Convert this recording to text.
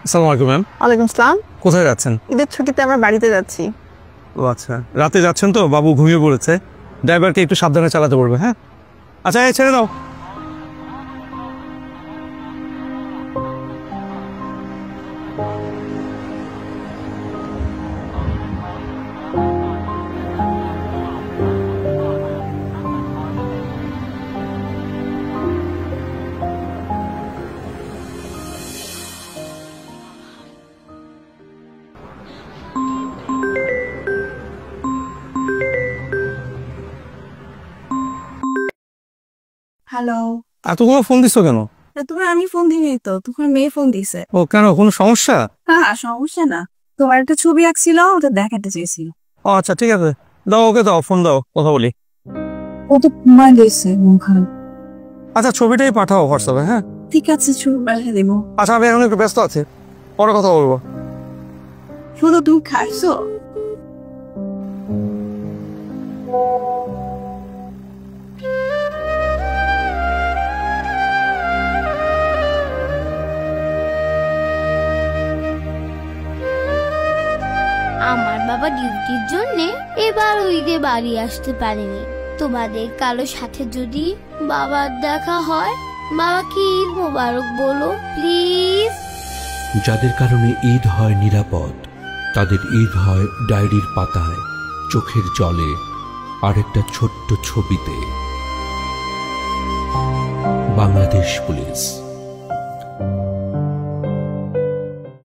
আসসালামু আলাইকুম ম্যাম। ওয়ালাইকুম আসসালাম। কোথায় যাচ্ছেন? ঈদের ছুটিতে আমরা বাড়িতে যাচ্ছি। ও আচ্ছা, রাতে যাচ্ছেন তো, বাবু ঘুমিয়ে পড়েছে, ড্রাইভারকে একটু সাবধানে চালাতে বলবে। হ্যাঁ আচ্ছা, এই ছেড়ে দাও। হ্যালো। এতগুলো ফোন দিছো কেন? তোমার আমি ফোন দিই তো, তোমার মেয়ে ফোন দিছে। ও কেন, কোনো সমস্যা? হ্যাঁ সমস্যা না, তোমার একটা ছবি আঁকছিল, ওটা দেখাতে চেয়েছিল। ও আচ্ছা ঠিক আছে, দাও ওকে, দাও ফোন দাও, কথা বলি। ও তো ঘুমায় গেছে মন খারাপ। আচ্ছা ছবিটাই পাঠাও হোয়াটসঅ্যাপে। হ্যাঁ ঠিক আছে, ছবি পাঠিয়ে দেবো। আচ্ছা, আমি এখন একটু ব্যস্ত আছি, পরে কথা বলবো। শুধু তুমি খাইছো? আমার বাবা ডিউটির জন্য এবার ঈদে বাড়ি আসতে পারেনি। তোমাদের কারো সাথে যদি বাবার দেখা হয়, বাবাকে ঈদ মোবারক বলো প্লিজ। যাদের কারণে ঈদ হয় নিরাপদ, তাদের ঈদ হয় ডায়েরির পাতায়, চোখের জলে, আরেকটা ছোট্ট ছবিতে। বাংলাদেশ পুলিশ।